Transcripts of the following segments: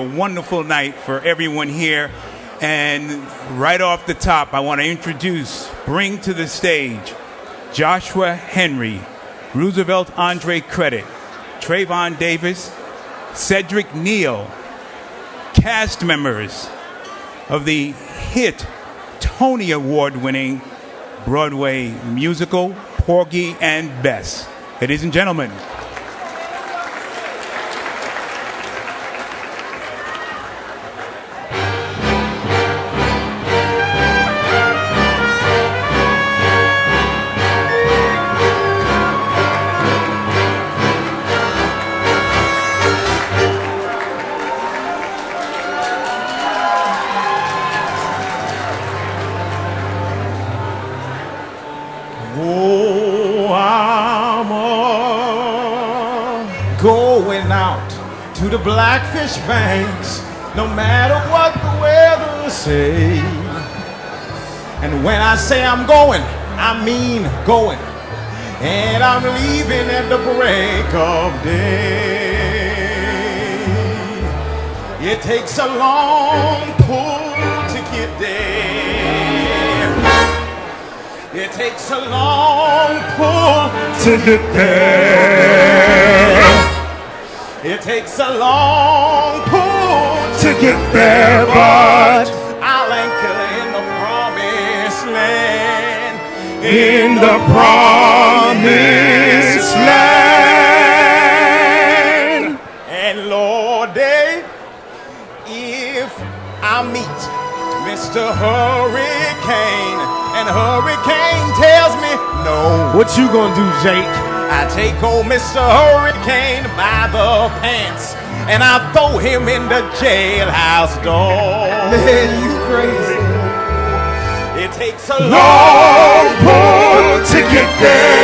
A wonderful night for everyone here. And right off the top, I want to bring to the stage Joshua Henry, Roosevelt Andre Credit, Trayvon Davis, Cedric Neal, cast members of the hit Tony Award-winning Broadway musical Porgy and Bess. Ladies and gentlemen. To the Blackfish Banks, no matter what the weather say. And when I say I'm going, I mean going. And I'm leaving at the break of day. It takes a long pull to get there. It takes a long pull to get there. It takes a long pull to get there, but I'll anchor in the promised land. In the promised land. And Lord, if I meet Mr. Hurricane, and Hurricane tells me no, what you gonna do, Jake? I take old Mr. Hurricane by the pants and I throw him in the jailhouse door. Man, you crazy. It takes a long pull to get there.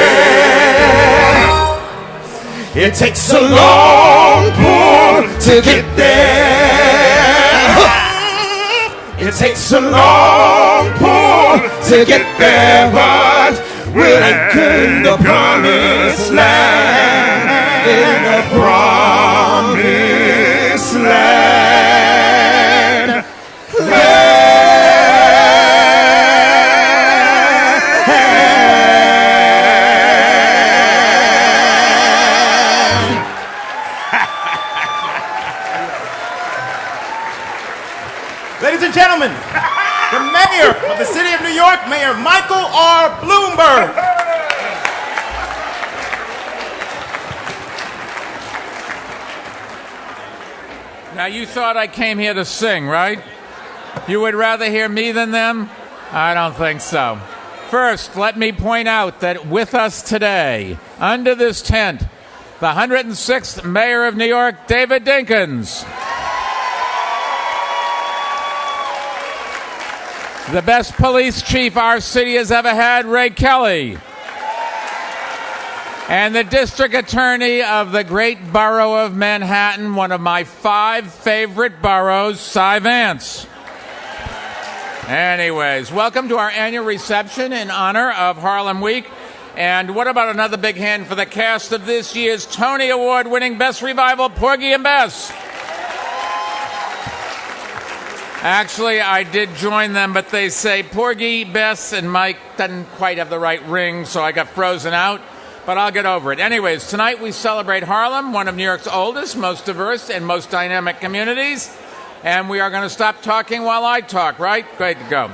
It takes a long pull to get there. It takes a long pull to get there, but we'll anchor in the promised land, in the promised land. Ladies and gentlemen, the mayor of the city of New York, Mayor Michael R. Bloomberg. Now, you thought I came here to sing, right? You would rather hear me than them? I don't think so. First, let me point out that with us today, under this tent, the 106th Mayor of New York, David Dinkins. The best police chief our city has ever had, Ray Kelly. And the district attorney of the great borough of Manhattan, one of my 5 favorite boroughs, Cy Vance. Anyways, welcome to our annual reception in honor of Harlem Week. And what about another big hand for the cast of this year's Tony Award-winning Best Revival, Porgy and Bess? Actually, I did join them, but they say Porgy, Bess, and Mike doesn't quite have the right ring, so I got frozen out, but I'll get over it. Anyways, tonight we celebrate Harlem, one of New York's oldest, most diverse, and most dynamic communities, and we are going to stop talking while I talk, right? Great to go.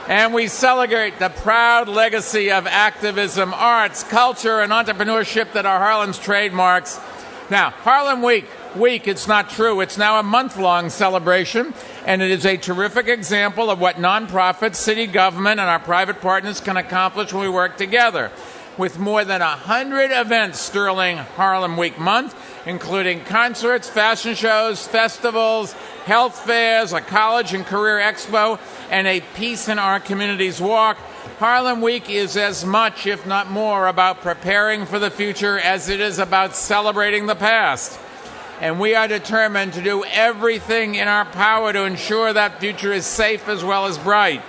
And we celebrate the proud legacy of activism, arts, culture, and entrepreneurship that are Harlem's trademarks. Now, Harlem Week, it's not true. It's now a month-long celebration, and it is a terrific example of what nonprofits, city government, and our private partners can accomplish when we work together. With more than 100 events during Harlem Week month, including concerts, fashion shows, festivals, health fairs, a college and career expo, and a Peace in Our Communities walk, Harlem Week is as much, if not more, about preparing for the future as it is about celebrating the past. And we are determined to do everything in our power to ensure that future is safe as well as bright.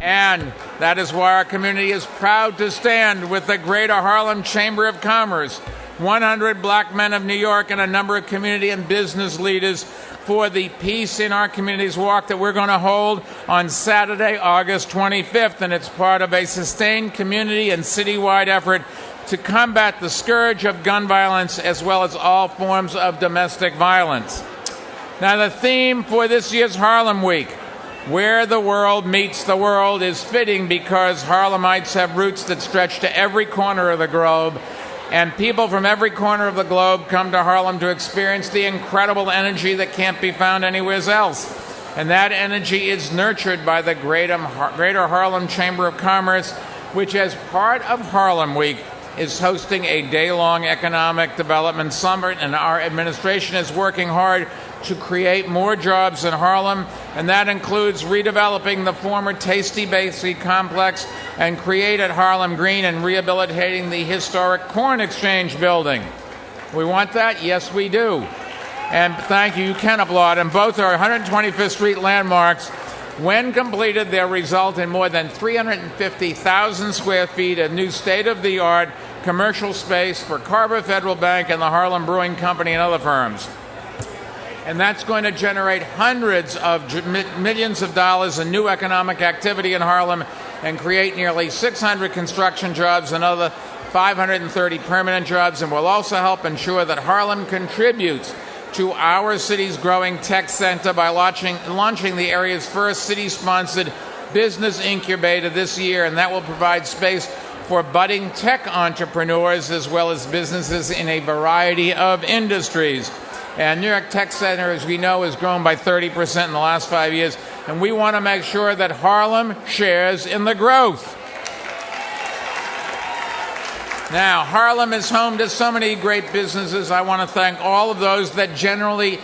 And that is why our community is proud to stand with the Greater Harlem Chamber of Commerce, 100 black men of New York, and a number of community and business leaders for the Peace in Our Communities Walk that we're going to hold on Saturday, August 25th, and it's part of a sustained community and citywide effort to combat the scourge of gun violence as well as all forms of domestic violence. Now, the theme for this year's Harlem Week, Where the World Meets the World, is fitting because Harlemites have roots that stretch to every corner of the globe, and people from every corner of the globe come to Harlem to experience the incredible energy that can't be found anywhere else. And that energy is nurtured by the Greater Harlem Chamber of Commerce, which as part of Harlem Week is hosting a day-long economic development summit, and our administration is working hard to create more jobs in Harlem, and that includes redeveloping the former Tasty Bakery complex and create at Harlem Green and rehabilitating the historic Corn Exchange building. We want that? Yes, we do. And thank you, you can applaud, and both are 125th Street landmarks. When completed, they'll result in more than 350,000 square feet of new state-of-the-art commercial space for Carver Federal Bank and the Harlem Brewing Company and other firms. And that's going to generate hundreds of millions of dollars in new economic activity in Harlem and create nearly 600 construction jobs and other 530 permanent jobs, and will also help ensure that Harlem contributes to our city's growing tech center by launching the area's first city-sponsored business incubator this year, and that will provide space for budding tech entrepreneurs as well as businesses in a variety of industries. And New York Tech Center, as we know, has grown by 30% in the last 5 years, and we want to make sure that Harlem shares in the growth. Now, Harlem is home to so many great businesses. I want to thank all of those that generously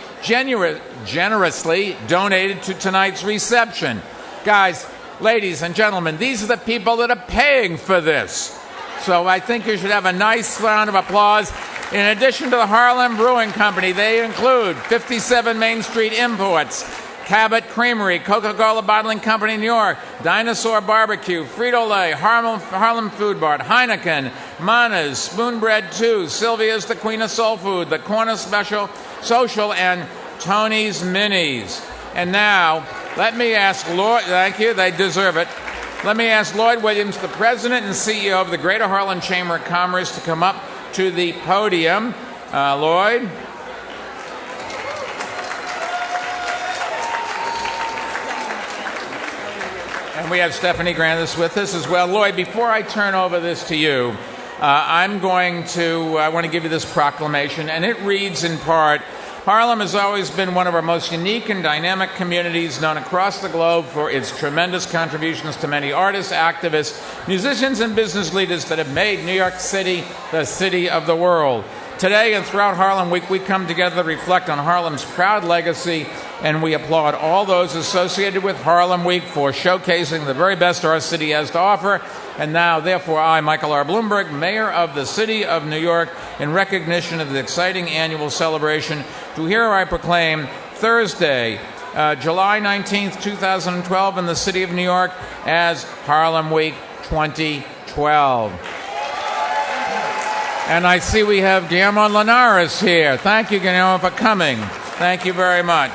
donated to tonight's reception. Guys, ladies and gentlemen, these are the people that are paying for this. So I think you should have a nice round of applause. In addition to the Harlem Brewing Company, they include 57 Main Street Imports, Cabot Creamery, Coca-Cola Bottling Company New York, Dinosaur Barbecue, Frito-Lay, Harlem Food Bar, Heineken, Mana's, Spoonbread 2, Sylvia's The Queen of Soul Food, The Corner Social, and Tony's Minis. And now, let me ask Lloyd, thank you, they deserve it. Let me ask Lloyd Williams, the President and CEO of the Greater Harlem Chamber of Commerce, to come up to the podium. Lloyd? And we have Stephanie Grandis with us as well. Lloyd, before I turn over this to you, I want to give you this proclamation, and it reads in part, Harlem has always been one of our most unique and dynamic communities, known across the globe for its tremendous contributions to many artists, activists, musicians, and business leaders that have made New York City the city of the world. Today and throughout Harlem Week, we come together to reflect on Harlem's proud legacy, and we applaud all those associated with Harlem Week for showcasing the very best our city has to offer. And now, therefore, I, Michael R. Bloomberg, Mayor of the City of New York, in recognition of the exciting annual celebration, do hereby proclaim Thursday, July 19th, 2012, in the City of New York as Harlem Week 2012. And I see we have Guillermo Linares here. Thank you, Guillermo, for coming. Thank you very much.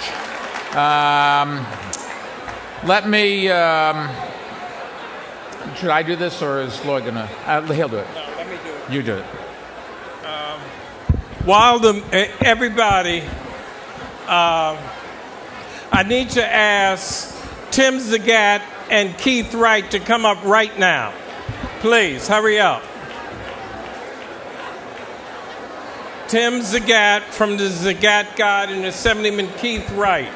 Let me... should I do this, or is Lloyd going to... he'll do it. No, let me do it. You do it. While everybody... I need to ask Tim Zagat and Keith Wright to come up right now. Please, hurry up. Tim Zagat from the Zagat God and Assemblyman Keith Wright.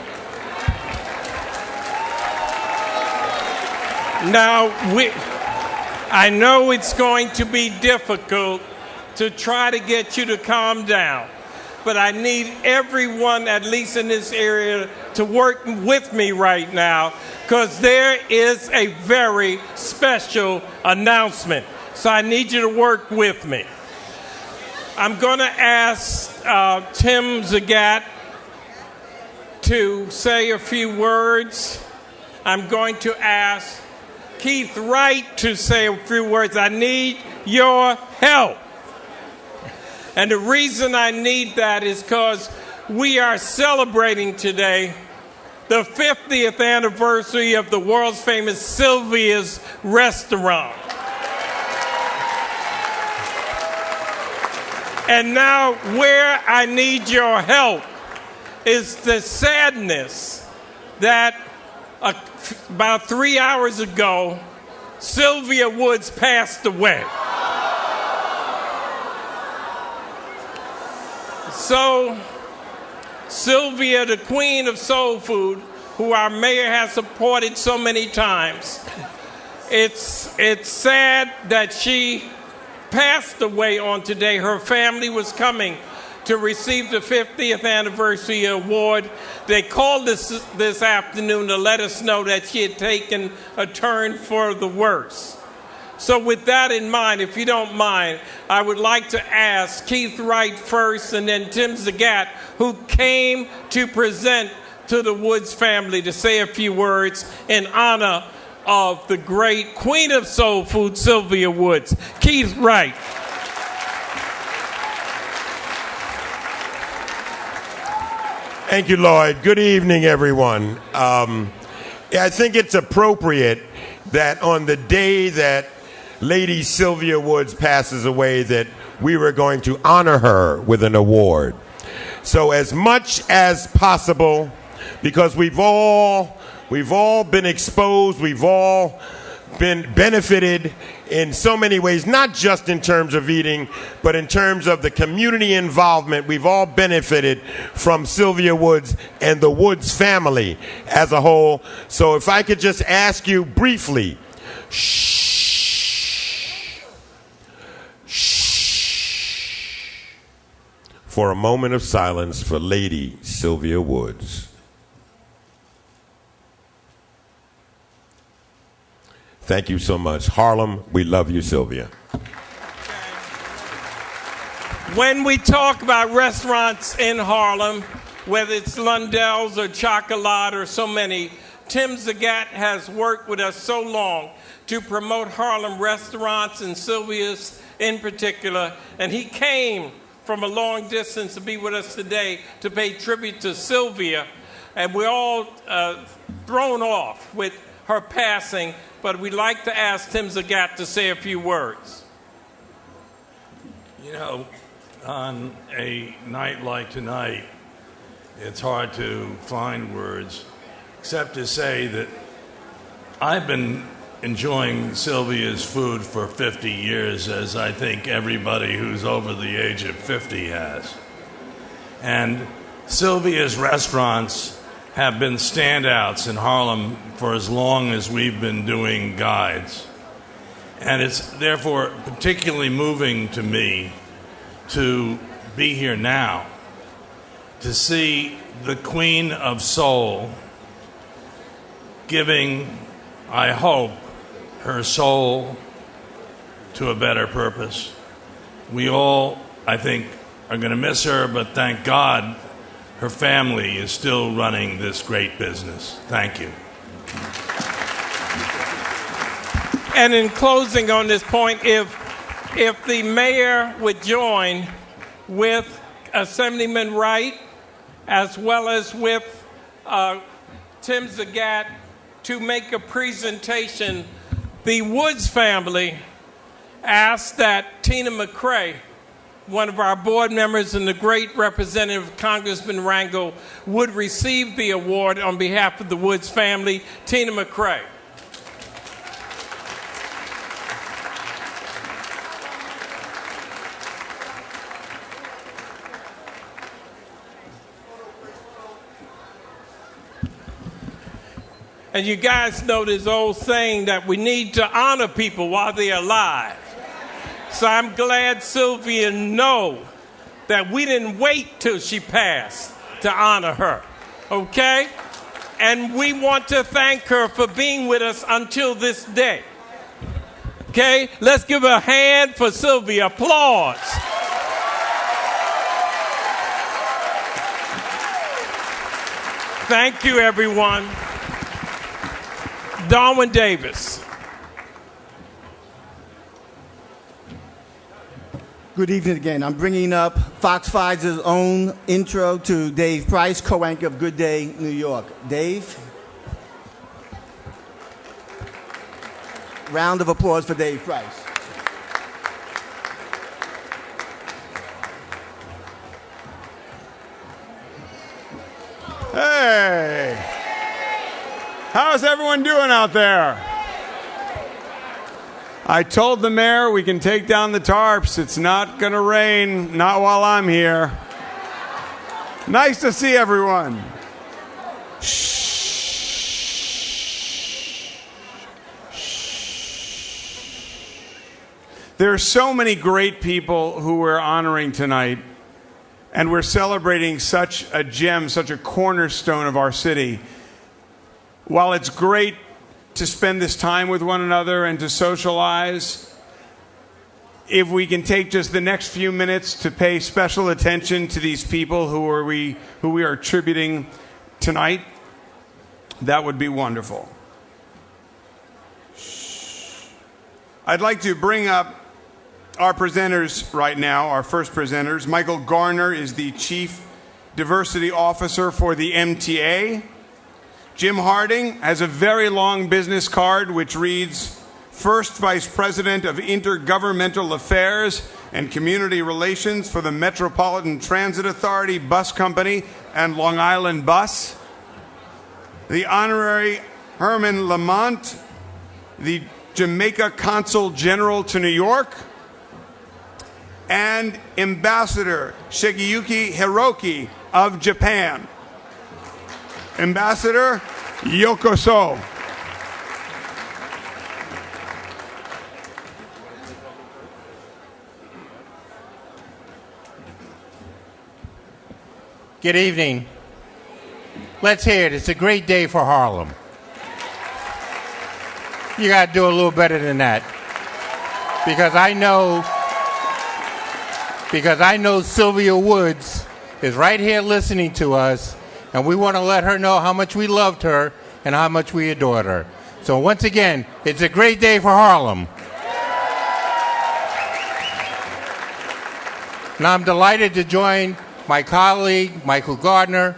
Now, I know it's going to be difficult to try to get you to calm down, but I need everyone, at least in this area, to work with me right now, because there is a very special announcement. So I need you to work with me. I'm going to ask Tim Zagat to say a few words. I'm going to ask Keith Wright to say a few words. I need your help. And the reason I need that is because we are celebrating today the 50th anniversary of the world's famous Sylvia's restaurant. And now where I need your help is the sadness that about 3 hours ago, Sylvia Woods passed away. So, Sylvia, the queen of soul food, who our mayor has supported so many times, it's sad that she passed away on today. Her family was coming to receive the 50th anniversary award. They called us this afternoon to let us know that she had taken a turn for the worse. So with that in mind, if you don't mind, I would like to ask Keith Wright first and then Tim Zagat, who came to present to the Woods family, to say a few words in honor of the great queen of soul food, Sylvia Woods. Keith Wright. Thank you, Lloyd. Good evening, everyone. I think it's appropriate that on the day that Lady Sylvia Woods passes away, that we were going to honor her with an award. So as much as possible, because we've all been exposed, we've all been benefited in so many ways, not just in terms of eating, but in terms of the community involvement. We've all benefited from Sylvia Woods and the Woods family as a whole. So if I could just ask you briefly, for a moment of silence for Lady Sylvia Woods. Thank you so much. Harlem, we love you, Sylvia. When we talk about restaurants in Harlem, whether it's Lundell's or Chocolat or so many, Tim Zagat has worked with us so long to promote Harlem restaurants and Sylvia's in particular, and he came from a long distance to be with us today to pay tribute to Sylvia, and we're all thrown off with her passing, but we'd like to ask Tim Zagat to say a few words. You know, on a night like tonight, it's hard to find words except to say that I've been enjoying Sylvia's food for 50 years, as I think everybody who's over the age of 50 has. And Sylvia's restaurants have been standouts in Harlem for as long as we've been doing guides. And it's therefore particularly moving to me to be here now, to see the Queen of Soul giving, I hope, her soul to a better purpose. We all, I think, are going to miss her, but thank God her family is still running this great business. Thank you. And in closing on this point, if the mayor would join with Assemblyman Wright as well as with Tim Zagat to make a presentation, the Woods family asked that Tina McCrae, one of our board members and the great representative Congressman Rangel, would receive the award on behalf of the Woods family. Tina McCrae. And you guys know this old saying that we need to honor people while they're alive. So I'm glad Sylvia knows that we didn't wait till she passed to honor her, okay? And we want to thank her for being with us until this day, okay? Let's give a hand for Sylvia. Applause. Thank you, everyone. Darwin Davis. Good evening again. I'm bringing up Fox 5's own intro to Dave Price, co-anchor of Good Day, New York. Dave? Round of applause for Dave Price. Hey! How's everyone doing out there? I told the mayor we can take down the tarps. It's not going to rain, not while I'm here. Nice to see everyone. Shh. There are so many great people who we're honoring tonight, and we're celebrating such a gem, such a cornerstone of our city. While it's great to spend this time with one another and to socialize, if we can take just the next few minutes to pay special attention to these people who we are tributing tonight, that would be wonderful. I'd like to bring up our presenters right now, our first presenters. Michael Garner is the Chief Diversity Officer for the MTA. Jim Harding has a very long business card which reads, First Vice President of Intergovernmental Affairs and Community Relations for the Metropolitan Transit Authority Bus Company and Long Island Bus. The Honorary Herman Lamont, the Jamaica Consul General to New York. And Ambassador Shigeyuki Hiroki of Japan. Ambassador Yokoso. Good evening. Let's hear it. It's a great day for Harlem. You got to do a little better than that. Because I know Sylvia Woods is right here listening to us, and we want to let her know how much we loved her and how much we adored her. So once again, it's a great day for Harlem. Now I'm delighted to join my colleague, Michael Gardner,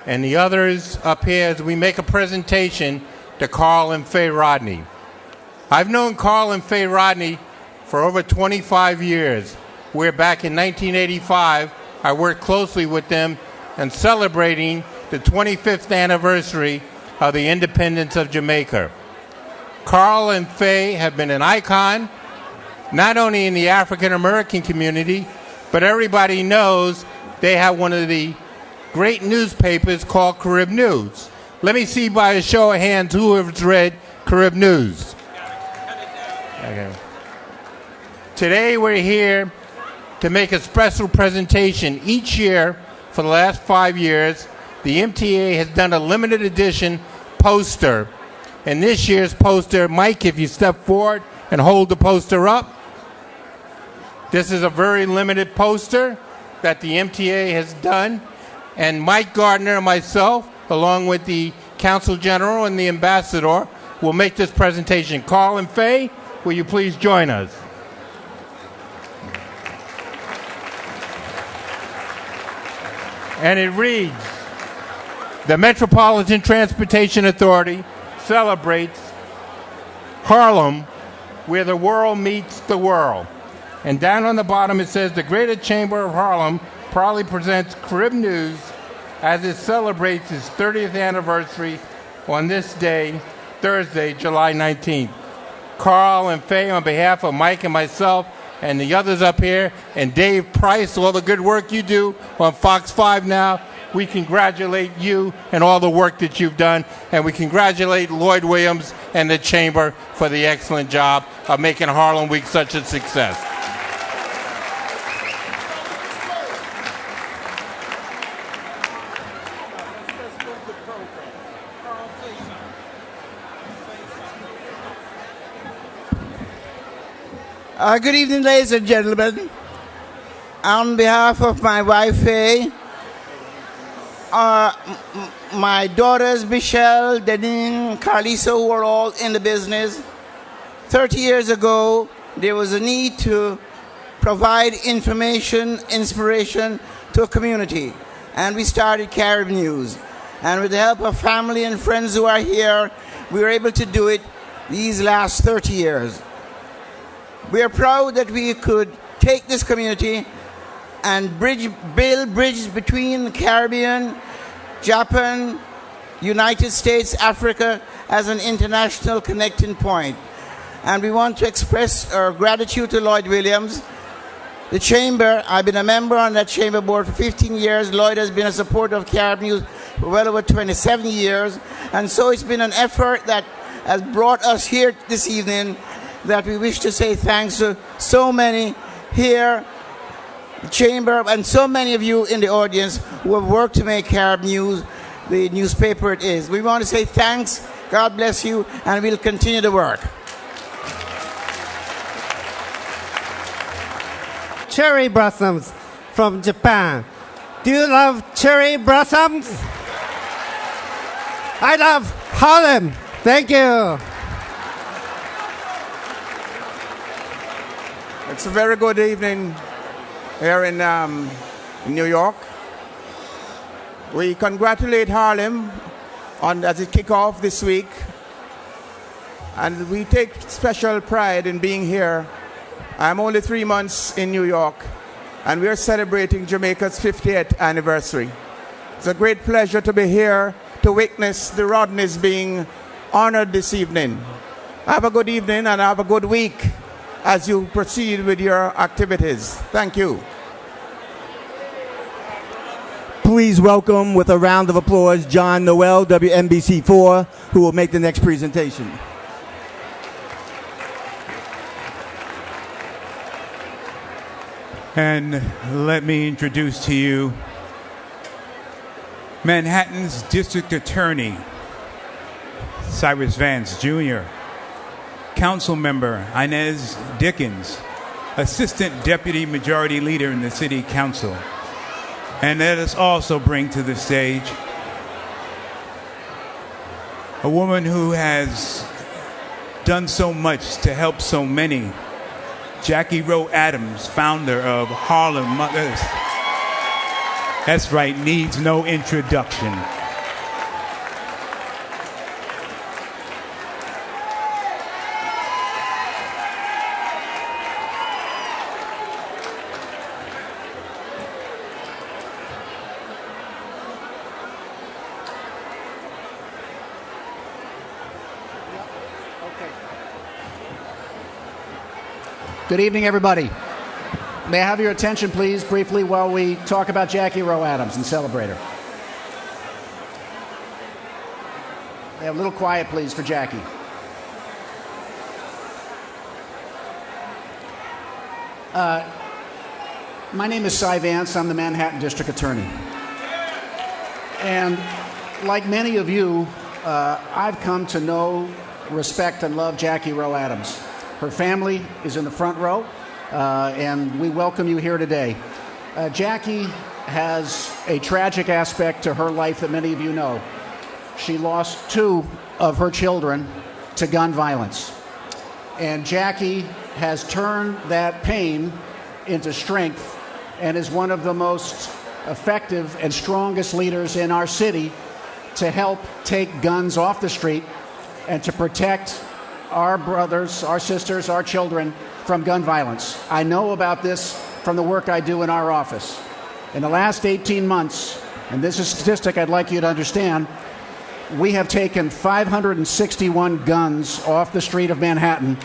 and the others up here as we make a presentation to Carl and Faye Rodney. I've known Carl and Faye Rodney for over 25 years, where back in 1985, I worked closely with them and celebrating the 25th anniversary of the independence of Jamaica. Carl and Faye have been an icon, not only in the African American community, but everybody knows they have one of the great newspapers called Carib News. Let me see by a show of hands who has read Carib News. Okay. Today we're here to make a special presentation. Each year for the last 5 years, the MTA has done a limited edition poster. And this year's poster, Mike, if you step forward and hold the poster up. This is a very limited poster that the MTA has done. And Mike Gardner and myself, along with the Consul General and the Ambassador, will make this presentation. Carl and Faye, will you please join us? And it reads, the Metropolitan Transportation Authority celebrates Harlem, where the world meets the world. And down on the bottom it says, the Greater Chamber of Harlem proudly presents Carib News as it celebrates its 30th anniversary on this day, Thursday, July 19th. Carl and Faye, on behalf of Mike and myself and the others up here, and Dave Price, all the good work you do on Fox 5 now, we congratulate you and all the work that you've done, and we congratulate Lloyd Williams and the Chamber for the excellent job of making Harlem Week such a success. Good evening, ladies and gentlemen. On behalf of my wife, Faye, my daughters, Michelle, Deneen, Carlisa, who are all in the business, 30 years ago, there was a need to provide information, inspiration to a community. And we started Caribbean News. And with the help of family and friends who are here, we were able to do it these last 30 years. We are proud that we could take this community and build bridges between the Caribbean, Japan, United States, Africa as an international connecting point. And we want to express our gratitude to Lloyd Williams. The Chamber, I've been a member on that Chamber board for 15 years. Lloyd has been a supporter of Caribbean News for well over 27 years. And so it's been an effort that has brought us here this evening that we wish to say thanks to so many here, the Chamber, and so many of you in the audience who have worked to make Caribbean News the newspaper it is. We want to say thanks, God bless you, and we'll continue the work. Cherry blossoms from Japan. Do you love cherry blossoms? I love Harlem. Thank you. It's a very good evening here in New York. We congratulate Harlem as it kick off this week. And we take special pride in being here. I'm only 3 months in New York, and we're celebrating Jamaica's 50th anniversary. It's a great pleasure to be here to witness the Rodneys being honored this evening. Have a good evening and have a good week as you proceed with your activities. Thank you. Please welcome with a round of applause John Noel, WNBC4, who will make the next presentation. And let me introduce to you Manhattan's District Attorney, Cyrus Vance Jr., Council Member Inez Dickens, Assistant Deputy Majority Leader in the City Council. And let us also bring to the stage a woman who has done so much to help so many, Jackie Rowe Adams, founder of Harlem Mothers. That's right, needs no introduction. Good evening, everybody. May I have your attention, please, briefly, while we talk about Jackie Rowe Adams and celebrate her. May I have a little quiet, please, for Jackie. My name is Cy Vance. I'm the Manhattan District Attorney. And like many of you, I've come to know, respect, and love Jackie Rowe Adams. Her family is in the front row, and we welcome you here today. Jackie has a tragic aspect to her life that many of you know. She lost 2 of her children to gun violence. And Jackie has turned that pain into strength and is one of the most effective and strongest leaders in our city to help take guns off the street and to protect our brothers, our sisters, our children from gun violence. I know about this from the work I do in our office. In the last 18 months, and this is a statistic I'd like you to understand, we have taken 561 guns off the street of Manhattan.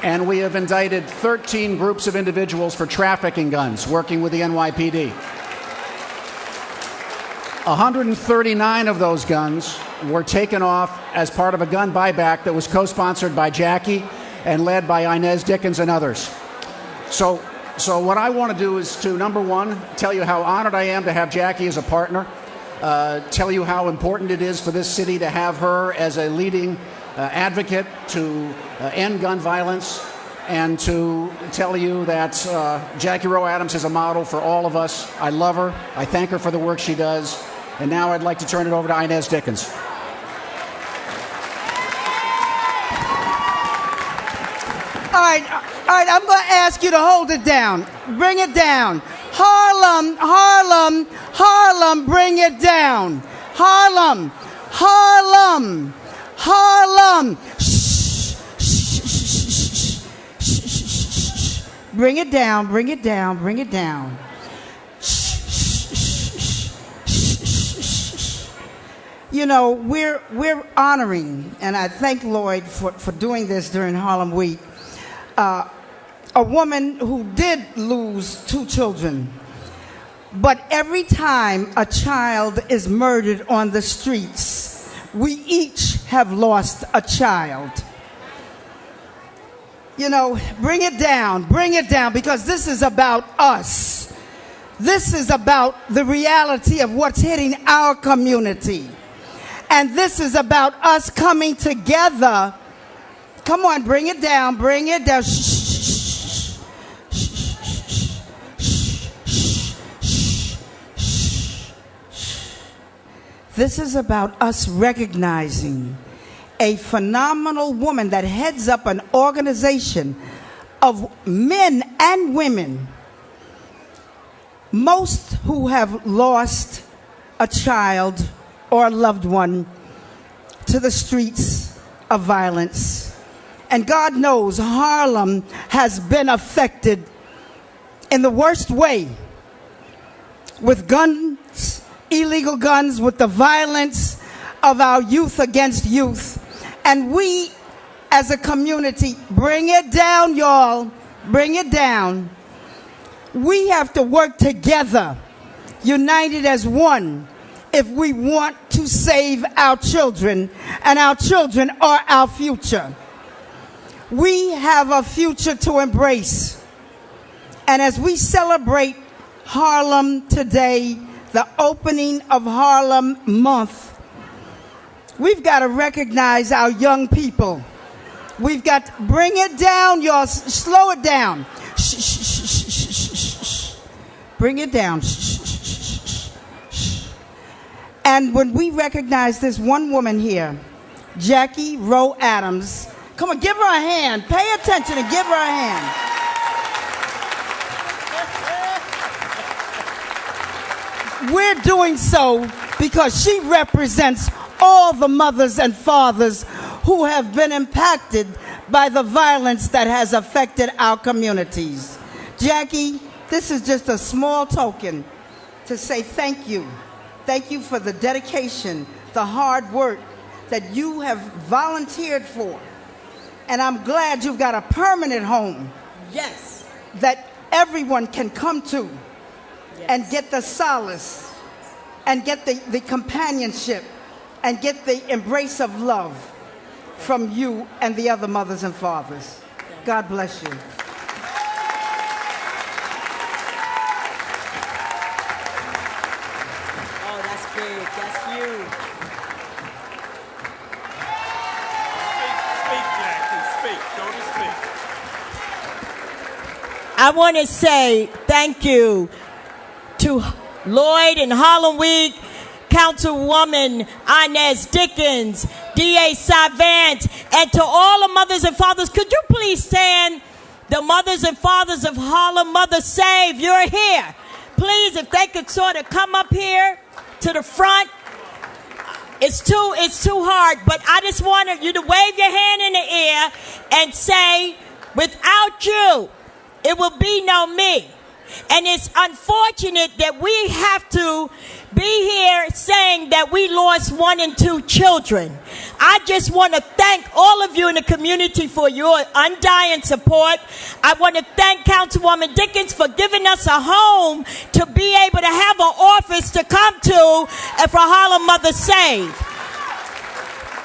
And we have indicted 13 groups of individuals for trafficking guns, working with the NYPD. 139 of those guns were taken off as part of a gun buyback that was co-sponsored by Jackie and led by Inez Dickens and others. So what I want to do is to, number one, tell you how honored I am to have Jackie as a partner, tell you how important it is for this city to have her as a leading advocate to end gun violence, and to tell you that Jackie Rowe Adams is a model for all of us. I love her. I thank her for the work she does. And now I'd like to turn it over to Inez Dickens. right, I'm going to ask you to hold it down. Bring it down. Harlem, Harlem, Harlem, bring it down. Harlem, Harlem, Harlem. Shh, shh, shh, shh, shh. Bring it down, bring it down, bring it down. You know, we're honoring, and I thank Lloyd for doing this during Harlem Week, a woman who did lose 2 children. But every time a child is murdered on the streets, we each have lost a child. You know, bring it down, because this is about us. This is about the reality of what's hitting our community. And this is about us coming together. Come on, bring it down, bring it down. Shh, shh, shh, shh, shh. This is about us recognizing a phenomenal woman that heads up an organization of men and women, most who have lost a child or a loved one to the streets of violence. And God knows Harlem has been affected in the worst way with guns, illegal guns, with the violence of our youth against youth. And we as a community, bring it down, y'all, bring it down. We have to work together, united as one, if we want to save our children, and our children are our future. We have a future to embrace. And as we celebrate Harlem today, the opening of Harlem Month, we've got to recognize our young people. We've got to bring it down, y'all. Slow it down. Shh, shh, shh, shh, shh, shh, shh. Bring it down. Shh, shh, shh, shh, shh. And when we recognize this one woman here, Jackie Rowe Adams, come on, give her a hand. Pay attention and give her a hand. We're doing so because she represents all the mothers and fathers who have been impacted by the violence that has affected our communities. Jackie, this is just a small token to say thank you. Thank you for the dedication, the hard work that you have volunteered for. And I'm glad you've got a permanent home. Yes. That everyone can come to. Yes. And get the solace and get the companionship and get the embrace of love from you and the other mothers and fathers. God bless you. Oh, that's big. That's you. Speak, Jackie. Speak. Go to speak. I want to say thank you to Lloyd and Harlem Week, Councilwoman Inez Dickens, D.A. Savant, and to all the mothers and fathers. Could you please stand? The mothers and fathers of Harlem, Mother Save, you're here. Please, if they could sort of come up here to the front. It's too hard, but I just wanted you to wave your hand in the air and say, without you, it will be no me. And it's unfortunate that we have to be here saying that we lost 1 and 2 children. I just want to thank all of you in the community for your undying support. I want to thank Councilwoman Dickens for giving us a home to be able to have an office to come to and for Harlem Mother Save.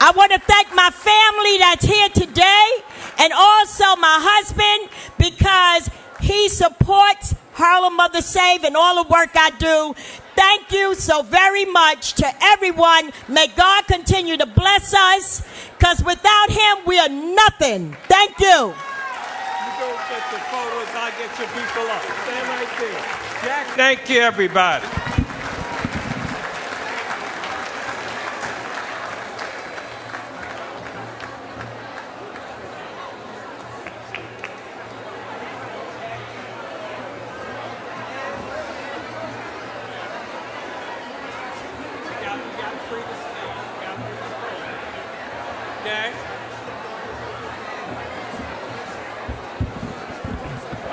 I want to thank my family that's here today and also my husband because he supports Harlem Mother Save and all the work I do. Thank you so very much to everyone. May God continue to bless us, because without him, we are nothing. Thank you. You go get the photos, I'll get your people up. Stand right there. Jack, thank you, everybody.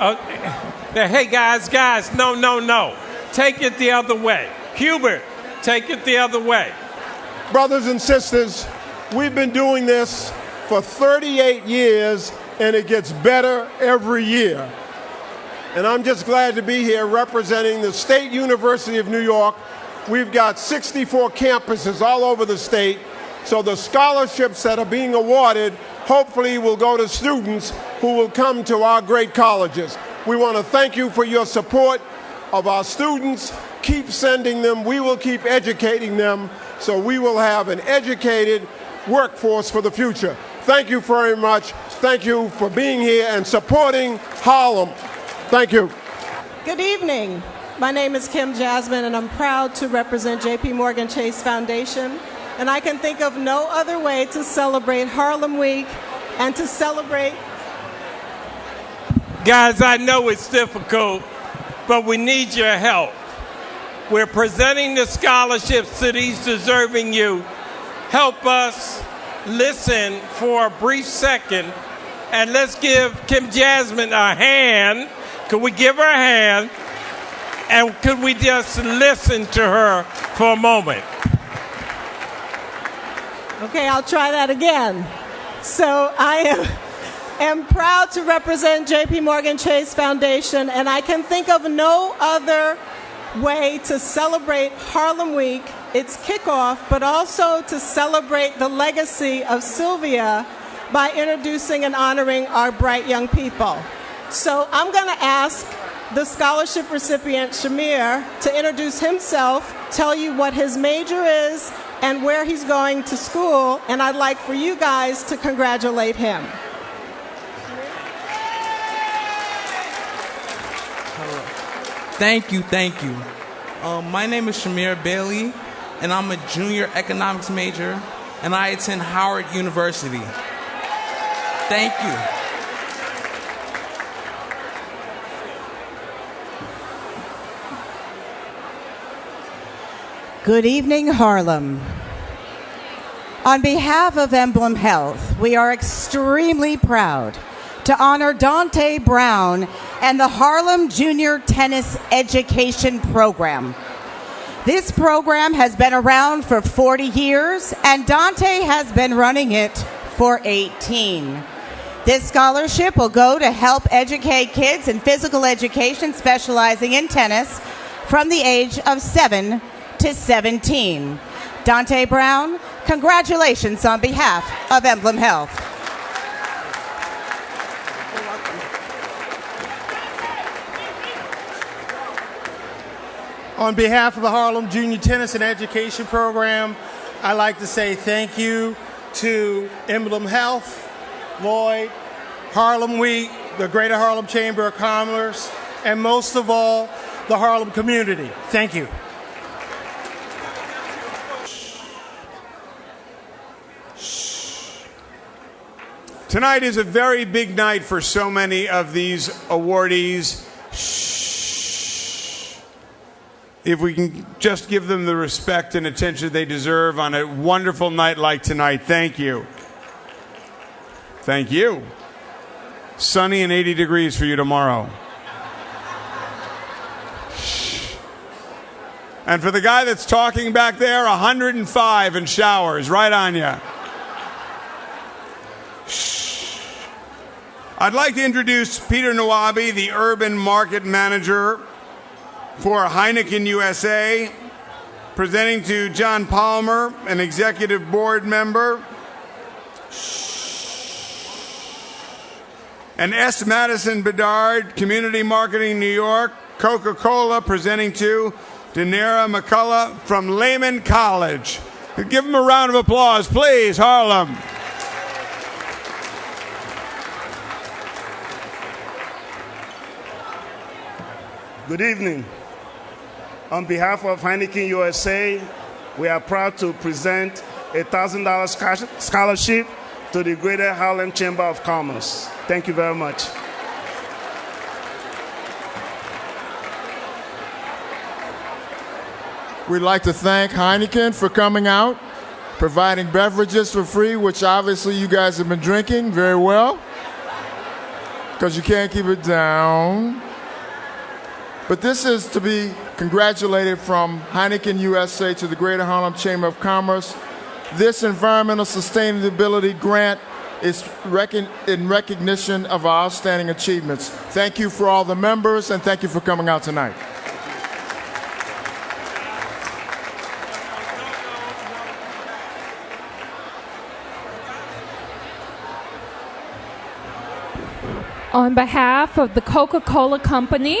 Hey, guys, no. Take it the other way. Hubert, take it the other way. Brothers and sisters, we've been doing this for 38 years, and it gets better every year. And I'm just glad to be here representing the State University of New York. We've got 64 campuses all over the state, so the scholarships that are being awarded hopefully will go to students who will come to our great colleges. We want to thank you for your support of our students. Keep sending them. We will keep educating them, so we will have an educated workforce for the future. Thank you very much. Thank you for being here and supporting Harlem. Thank you. Good evening. My name is Kim Jasmine, and I'm proud to represent J.P. Morgan Chase Foundation. And I can think of no other way to celebrate Harlem Week and to celebrate. Guys, I know it's difficult, but we need your help. We're presenting the scholarships to these deserving youth. Help us listen for a brief second, and let's give Kim Jasmine a hand. Could we give her a hand? And could we just listen to her for a moment? Okay, I'll try that again. So I am proud to represent J.P. Morgan Chase Foundation, and I can think of no other way to celebrate Harlem Week, its kickoff, but also to celebrate the legacy of Sylvia by introducing and honoring our bright young people. So I'm going to ask the scholarship recipient, Shamir, to introduce himself, tell you what his major is, and where he's going to school, and I'd like for you guys to congratulate him. Thank you. My name is Shamir Bailey, and I'm a junior economics major, and I attend Howard University. Thank you. Good evening, Harlem. On behalf of Emblem Health, we are extremely proud to honor Dante Brown and the Harlem Junior Tennis Education Program. This program has been around for 40 years, and Dante has been running it for 18. This scholarship will go to help educate kids in physical education specializing in tennis from the age of 7 to 17. Dante Brown, congratulations on behalf of Emblem Health. On behalf of the Harlem Junior Tennis and Education Program, I'd like to say thank you to Emblem Health, Lloyd, Harlem Week, the Greater Harlem Chamber of Commerce, and most of all, the Harlem community. Thank you. Tonight is a very big night for so many of these awardees. If we can just give them the respect and attention they deserve on a wonderful night like tonight. Thank you. Thank you. Sunny and 80 degrees for you tomorrow. And for the guy that's talking back there, 105 and showers right on you. I'd like to introduce Peter Nawabi, the Urban Market Manager for Heineken USA, presenting to John Palmer, an Executive Board Member, and S. Madison Bedard, Community Marketing New York, Coca-Cola, presenting to Danera McCullough from Lehman College. Give them a round of applause, please, Harlem. Good evening. On behalf of Heineken USA, we are proud to present a $1,000 scholarship to the Greater Harlem Chamber of Commerce. Thank you very much. We'd like to thank Heineken for coming out, providing beverages for free, which obviously you guys have been drinking very well. because you can't keep it down. But this is to be congratulated from Heineken USA to the Greater Harlem Chamber of Commerce. This environmental sustainability grant is in recognition of our outstanding achievements. Thank you for all the members, and thank you for coming out tonight. On behalf of the Coca-Cola Company,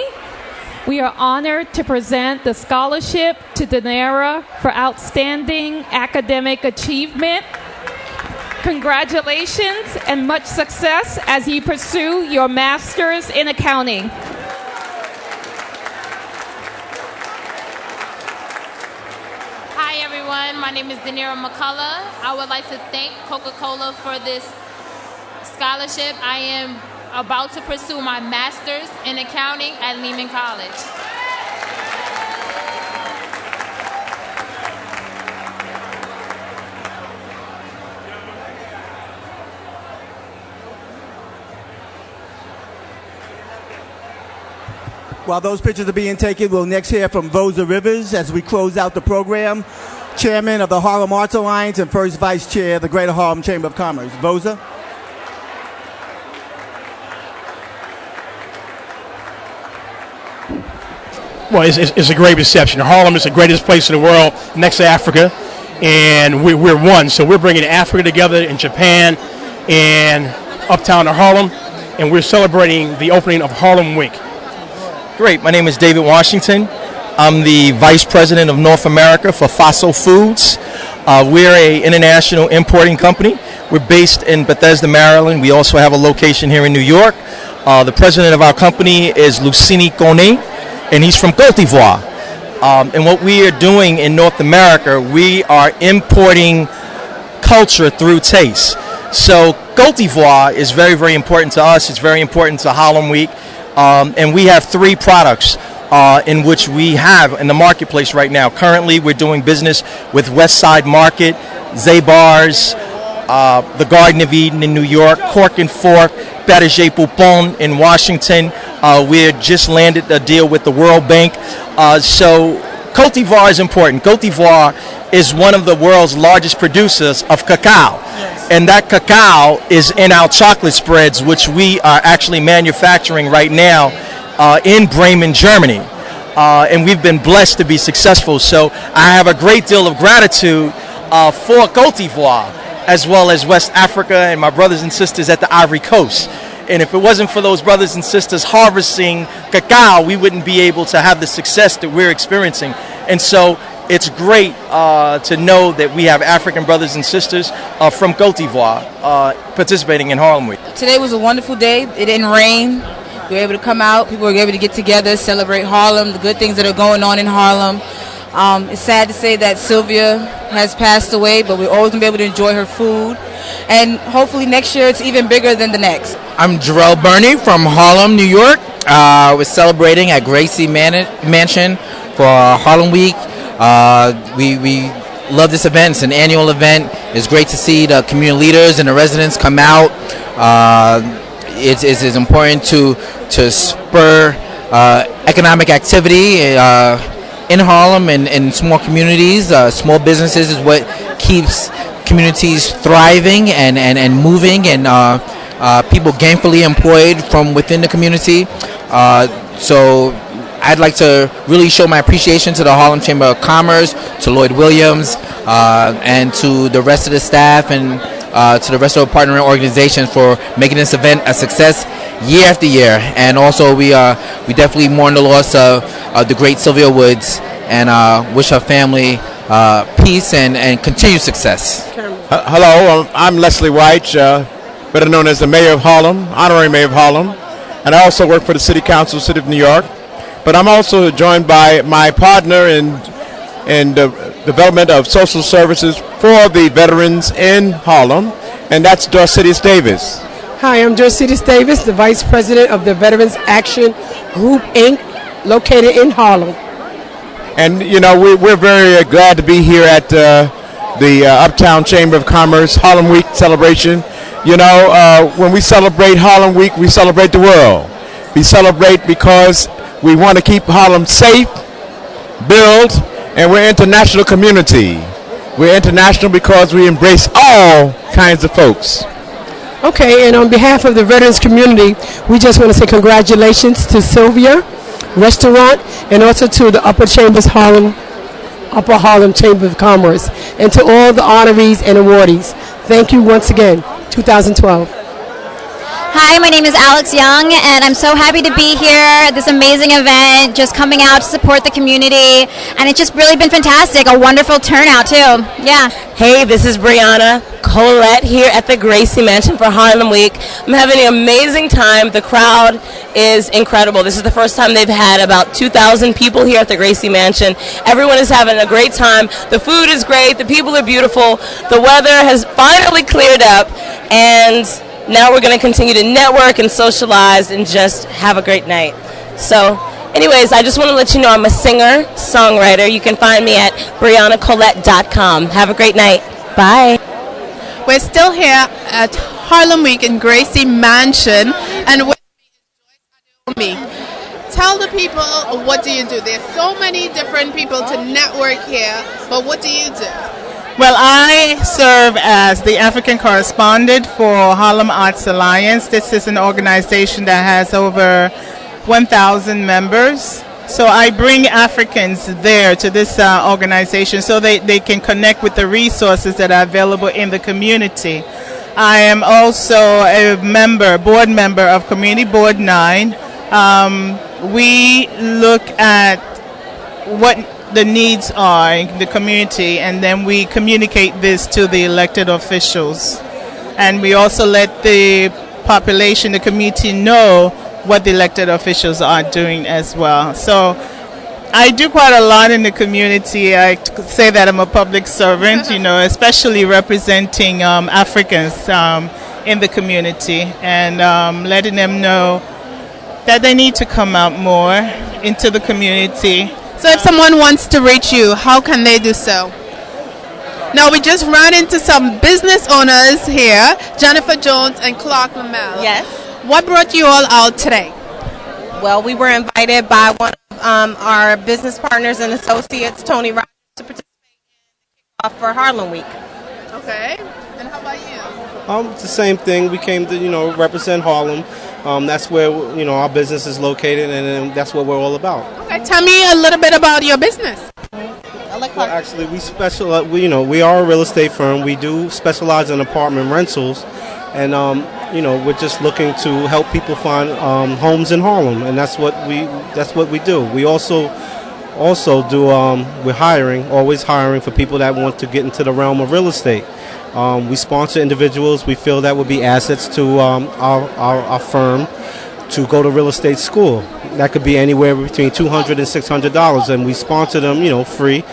we are honored to present the scholarship to Danera for outstanding academic achievement. Congratulations and much success as you pursue your master's in accounting. Hi everyone, my name is Danera McCullough. I would like to thank Coca-Cola for this scholarship. I am about to pursue my master's in accounting at Lehman College. While those pictures are being taken, we'll next hear from Vosa Rivers as we close out the program, Chairman of the Harlem Arts Alliance and First Vice Chair of the Greater Harlem Chamber of Commerce. Vosa? Well, it's a great reception. Harlem is the greatest place in the world next to Africa, and we're one. So we're bringing Africa together in Japan and uptown to Harlem, and we're celebrating the opening of Harlem Week. Great. My name is David Washington. I'm the Vice President of North America for Faso Foods. We're an international importing company. We're based in Bethesda, Maryland. We also have a location here in New York. The president of our company is Lucini Kone, and he's from Côte d'Ivoire. And what we are doing in North America, we are importing culture through taste. So Côte d'Ivoire is very, very important to us. It's very important to Harlem Week. And we have 3 products in which we have in the marketplace right now. Currently, we're doing business with West Side Market, Zabar's, the Garden of Eden in New York, Cork and Fork, Berger Poupon in Washington. We just landed a deal with the World Bank. So Côte d'Ivoire is important. Côte d'Ivoire is one of the world's largest producers of cacao. And that cacao is in our chocolate spreads, which we are actually manufacturing right now in Bremen, Germany. And we've been blessed to be successful. So I have a great deal of gratitude for Côte d'Ivoire, as well as West Africa and my brothers and sisters at the Ivory Coast. And if it wasn't for those brothers and sisters harvesting cacao, we wouldn't be able to have the success that we're experiencing. And so it's great to know that we have African brothers and sisters from Côte d'Ivoire participating in Harlem Week. Today was a wonderful day. It didn't rain. We were able to come out. People were able to get together, celebrate Harlem, the good things that are going on in Harlem. It's sad to say that Sylvia has passed away, but we're always going to be able to enjoy her food. And hopefully next year it's even bigger than the next. I'm Jarrell Burney from Harlem, New York. We're celebrating at Gracie Mansion for Harlem Week. We love this event. It's an annual event. It's great to see the community leaders and the residents come out. It's important to spur economic activity in Harlem and in small communities. Small businesses is what keeps communities thriving and moving, and people gainfully employed from within the community. So I'd like to really show my appreciation to the Harlem Chamber of Commerce, to Lloyd Williams, and to the rest of the staff, and to the rest of the partnering organizations for making this event a success year after year. And also we definitely mourn the loss of the great Sylvia Woods, and wish her family peace and continued success. Hello, I'm Leslie White, better known as the Mayor of Harlem, Honorary Mayor of Harlem, and I also work for the City Council of the City of New York. But I'm also joined by my partner in development of social services for the veterans in Harlem, and that's Dorcitis Davis. Hi, I'm Dorcitis Davis, the Vice President of the Veterans Action Group, Inc., located in Harlem. And, you know, we're very glad to be here at the Uptown Chamber of Commerce Harlem Week celebration. You know, when we celebrate Harlem Week, we celebrate the world. We celebrate because we want to keep Harlem safe, build, and we're an international community. We're international because we embrace all kinds of folks. Okay, and on behalf of the veterans community, we just want to say congratulations to Sylvia Restaurant and also to the Upper Harlem Chamber of Commerce, and to all the honorees and awardees. Thank you once again. 2012. Hi, my name is Alex Young, and I'm so happy to be here at this amazing event, just coming out to support the community, and it's just really been fantastic, a wonderful turnout too. Yeah. Hey, this is Brianna Colette here at the Gracie Mansion for Harlem Week. I'm having an amazing time. The crowd is incredible. This is the first time they've had about 2,000 people here at the Gracie Mansion. Everyone is having a great time. The food is great. The people are beautiful. The weather has finally cleared up, and now we're going to continue to network and socialize and just have a great night. So, anyways, I just want to let you know I'm a singer, songwriter. You can find me at BriannaColette.com. Have a great night. Bye. We're still here at Harlem Week in Gracie Mansion, and with me. Tell the people, what do you do? There's so many different people to network here, but what do you do? Well, I serve as the African correspondent for Harlem Arts Alliance. This is an organization that has over 1,000 members. So I bring Africans there to this organization so they can connect with the resources that are available in the community. I am also a board member of Community Board 9. We look at what the needs are in the community, and then we communicate this to the elected officials. And we also let the population, the community, know what the elected officials are doing as well. So I do quite a lot in the community. I say that I'm a public servant, especially representing Africans in the community, and letting them know that they need to come out more into the community. So if someone wants to reach you, how can they do so? Now, we just ran into some business owners here, Jennifer Jones and Clark Lamel. Yes. What brought you all out today? Well, we were invited by one of our business partners and associates, Tony Rogers, to participate in the kickoff for Harlem Week. Okay. And how about you? It's the same thing. We came to, represent Harlem. That's where, our business is located, and that's what we're all about. Okay, tell me a little bit about your business. Well, actually, we are a real estate firm. We do specialize in apartment rentals, and we're just looking to help people find homes in Harlem, and that's what we do. We also do we're always hiring for people that want to get into the realm of real estate. We sponsor individuals. We feel that would be assets to our firm to go to real estate school. That could be anywhere between $200 and $600, and we sponsor them, free,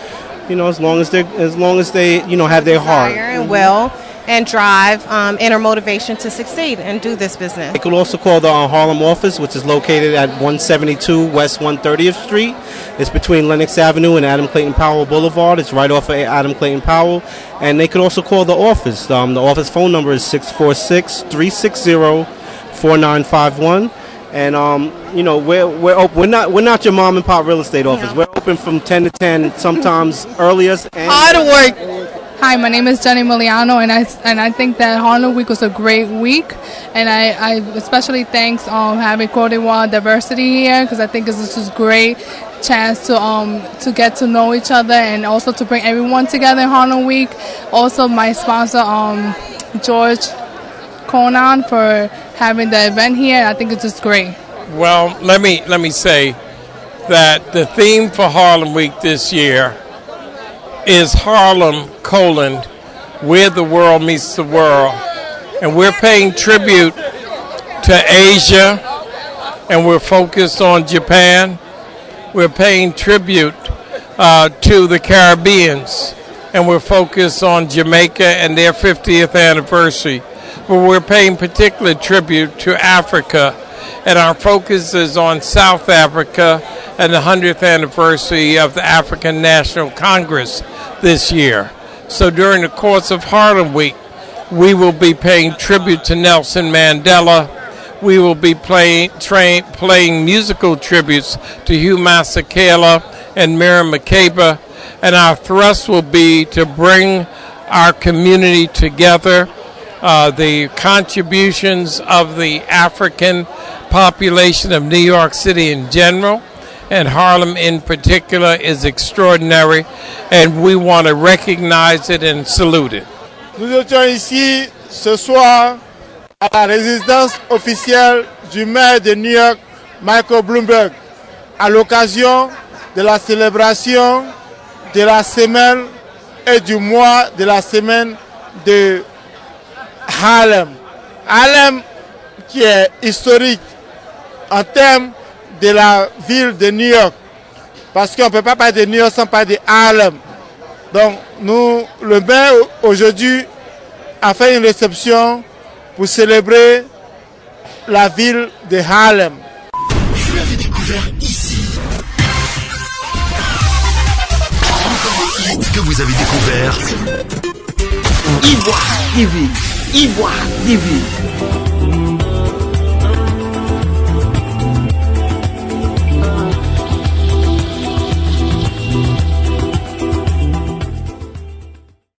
as long as they have their heart and will and drive inner motivation to succeed and do this business. They could also call the Harlem office, which is located at 172 West 130th Street. It's between Lenox Avenue and Adam Clayton Powell Boulevard. It's right off of Adam Clayton Powell. And they could also call the office. The office phone number is 646-360-4951. And we're not your mom and pop real estate office. We're open from 10 to 10, sometimes earlier. Hard work. Hi, my name is Jenny Miliano, and I think that Harlem Week was a great week, and I especially thanks having Cote d'Ivoire diversity here, because I think it's just a great chance to get to know each other and also to bring everyone together in Harlem Week. Also, my sponsor George Conan for having the event here. I think it's just great. Well, let me say that the theme for Harlem Week this year is Harlem, where the world meets the world. And we're paying tribute to Asia, and we're focused on Japan. We're paying tribute to the Caribbeans, and we're focused on Jamaica and their 50th anniversary. But we're paying particular tribute to Africa, and our focus is on South Africa and the 100th anniversary of the African National Congress this year. So during the course of Harlem Week, We will be paying tribute to Nelson Mandela. We will be playing musical tributes to Hugh Masekela and Miriam Makeba. And our thrust will be to bring our community together. The contributions of the African population of New York City in general, and Harlem in particular, is extraordinary, and we want to recognize it and salute it. Nous étions ici ce soir à la résidence officielle du maire de New York, Michael Bloomberg, à l'occasion de la célébration de la semaine et du mois de la semaine de Harlem. Harlem qui est historique en termes de la ville de New York, parce qu'on ne peut pas parler de New York sans parler de Harlem. Donc le maire aujourd'hui a fait une réception pour célébrer la ville de Harlem. Vous l'avez découvert ici. Encore un hit que vous avez découvert. Ivoire TV. Ivoire TV.